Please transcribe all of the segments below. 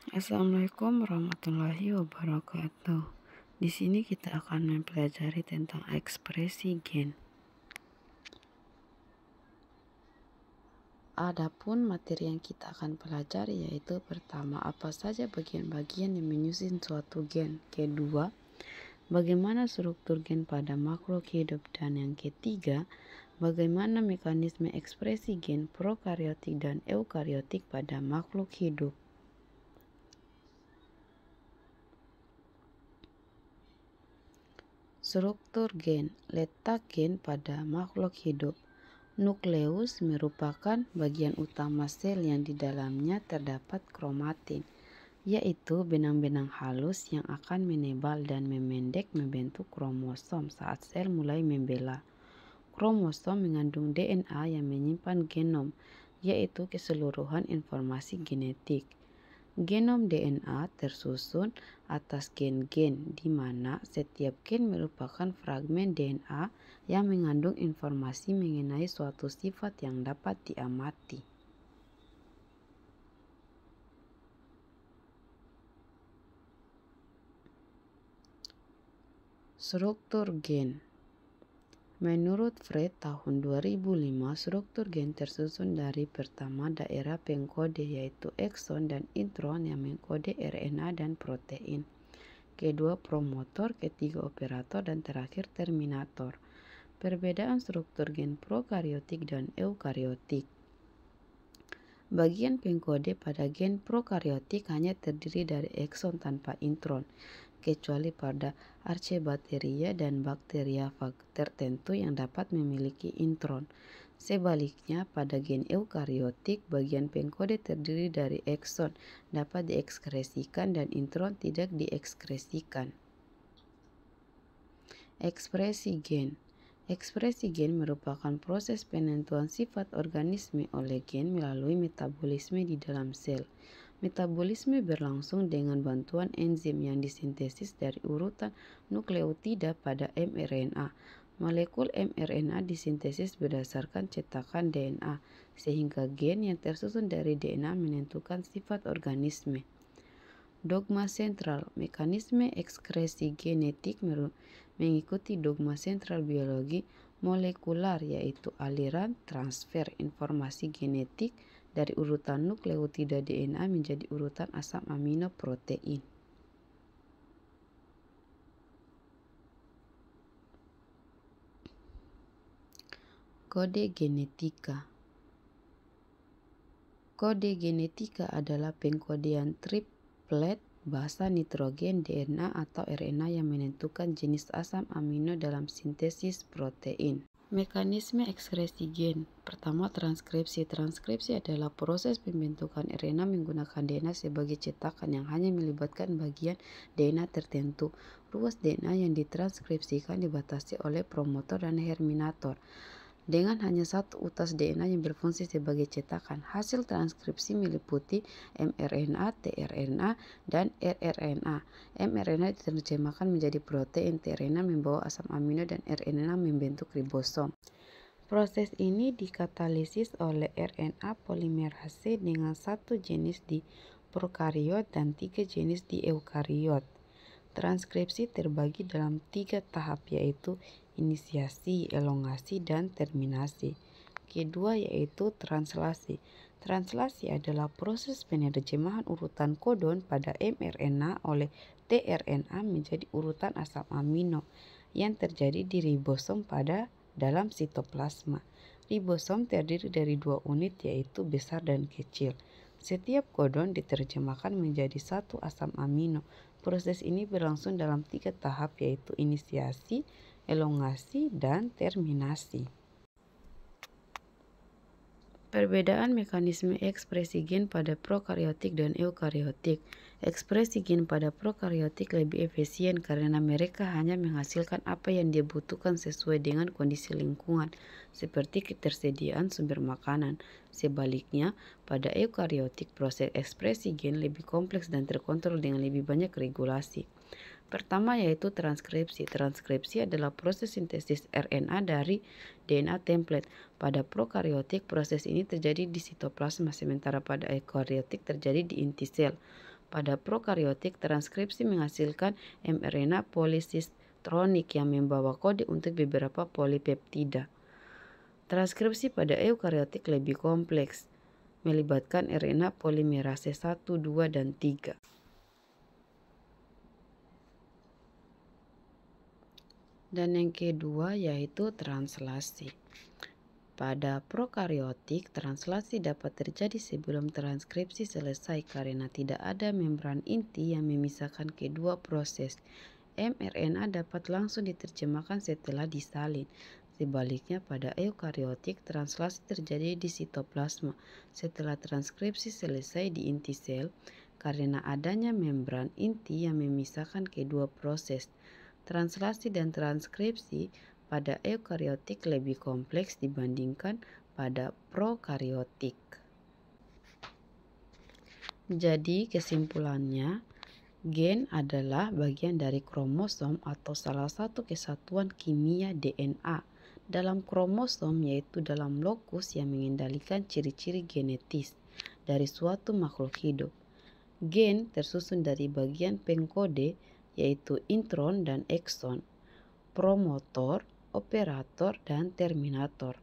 Assalamualaikum warahmatullahi wabarakatuh. Di sini kita akan mempelajari tentang ekspresi gen. Adapun materi yang kita akan pelajari yaitu pertama, apa saja bagian-bagian yang menyusun suatu gen. Kedua, bagaimana struktur gen pada makhluk hidup. Dan yang ketiga, bagaimana mekanisme ekspresi gen prokariotik dan eukariotik pada makhluk hidup. Struktur gen, letak gen pada makhluk hidup. Nukleus merupakan bagian utama sel yang di dalamnya terdapat kromatin, yaitu benang-benang halus yang akan menebal dan memendek membentuk kromosom saat sel mulai membela. Kromosom mengandung DNA yang menyimpan genom, yaitu keseluruhan informasi genetik. Genom DNA tersusun atas gen-gen, di mana setiap gen merupakan fragmen DNA yang mengandung informasi mengenai suatu sifat yang dapat diamati. Struktur gen. Menurut Fred tahun 2005, struktur gen tersusun dari pertama daerah pengkode yaitu ekson dan intron yang mengkode RNA dan protein. Kedua promotor, ketiga operator, dan terakhir terminator. Perbedaan struktur gen prokariotik dan eukariotik. Bagian pengkode pada gen prokariotik hanya terdiri dari ekson tanpa intron, kecuali pada Archaebateria dan bakteriofag tertentu yang dapat memiliki intron. Sebaliknya, pada gen eukariotik, bagian pengkode terdiri dari ekson dapat diekskresikan dan intron tidak diekskresikan. Ekspresi gen. Ekspresi gen merupakan proses penentuan sifat organisme oleh gen melalui metabolisme di dalam sel. Metabolisme berlangsung dengan bantuan enzim yang disintesis dari urutan nukleotida pada mRNA. Molekul mRNA disintesis berdasarkan cetakan DNA, sehingga gen yang tersusun dari DNA menentukan sifat organisme. Dogma sentral. Mekanisme ekskresi genetik mengikuti dogma sentral biologi molekular, yaitu aliran transfer informasi genetik dari urutan nukleotida DNA menjadi urutan asam amino protein. Kode genetika. Kode genetika adalah pengkodean triplet basa nitrogen DNA atau RNA yang menentukan jenis asam amino dalam sintesis protein. Mekanisme ekskresi gen. Pertama, transkripsi. Transkripsi adalah proses pembentukan RNA menggunakan DNA sebagai cetakan yang hanya melibatkan bagian DNA tertentu. Ruas DNA yang ditranskripsikan dibatasi oleh promotor dan terminator. Dengan hanya satu utas DNA yang berfungsi sebagai cetakan, hasil transkripsi meliputi mRNA, tRNA, dan rRNA. mRNA diterjemahkan menjadi protein, tRNA membawa asam amino, dan rRNA membentuk ribosom. Proses ini dikatalisis oleh RNA polimerase dengan satu jenis di prokariot dan 3 jenis di eukariot. Transkripsi terbagi dalam 3 tahap, yaitu inisiasi, elongasi, dan terminasi. Kedua yaitu translasi. Translasi adalah proses penerjemahan urutan kodon pada mRNA oleh tRNA menjadi urutan asam amino yang terjadi di ribosom pada dalam sitoplasma. Ribosom terdiri dari 2 unit, yaitu besar dan kecil. Setiap kodon diterjemahkan menjadi satu asam amino. Proses ini berlangsung dalam 3 tahap, yaitu inisiasi, elongasi, dan terminasi. Perbedaan mekanisme ekspresi gen pada prokariotik dan eukariotik. Ekspresi gen pada prokariotik lebih efisien karena mereka hanya menghasilkan apa yang dibutuhkan sesuai dengan kondisi lingkungan, seperti ketersediaan sumber makanan. Sebaliknya, pada eukariotik proses ekspresi gen lebih kompleks dan terkontrol dengan lebih banyak regulasi. Pertama yaitu transkripsi. Transkripsi adalah proses sintesis RNA dari DNA template. Pada prokariotik, proses ini terjadi di sitoplasma, sementara pada eukariotik terjadi di inti sel. Pada prokariotik, transkripsi menghasilkan mRNA polisistonik yang membawa kode untuk beberapa polipeptida. Transkripsi pada eukariotik lebih kompleks, melibatkan RNA polimerase 1, 2, dan 3. Dan yang kedua yaitu translasi. Pada prokariotik, translasi dapat terjadi sebelum transkripsi selesai karena tidak ada membran inti yang memisahkan kedua proses. mRNA dapat langsung diterjemahkan setelah disalin. Sebaliknya, pada eukariotik, translasi terjadi di sitoplasma setelah transkripsi selesai di inti sel karena adanya membran inti yang memisahkan kedua proses. Translasi dan transkripsi pada eukariotik lebih kompleks dibandingkan pada prokariotik. Jadi kesimpulannya, gen adalah bagian dari kromosom atau salah satu kesatuan kimia DNA dalam kromosom, yaitu dalam lokus yang mengendalikan ciri-ciri genetis dari suatu makhluk hidup. Gen tersusun dari bagian pengkode yaitu intron dan ekson, promotor, operator, dan terminator.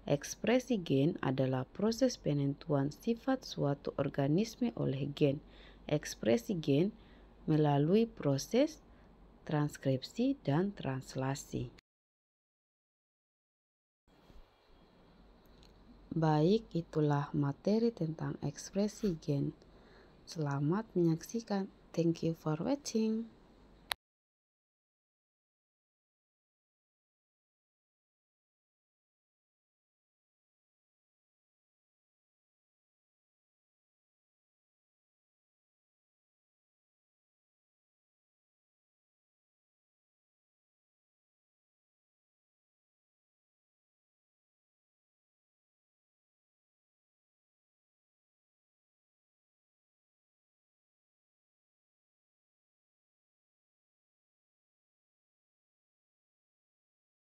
Ekspresi gen adalah proses penentuan sifat suatu organisme oleh gen. Ekspresi gen melalui proses transkripsi dan translasi. Baik, itulah materi tentang ekspresi gen. Selamat menyaksikan. Thank you for watching.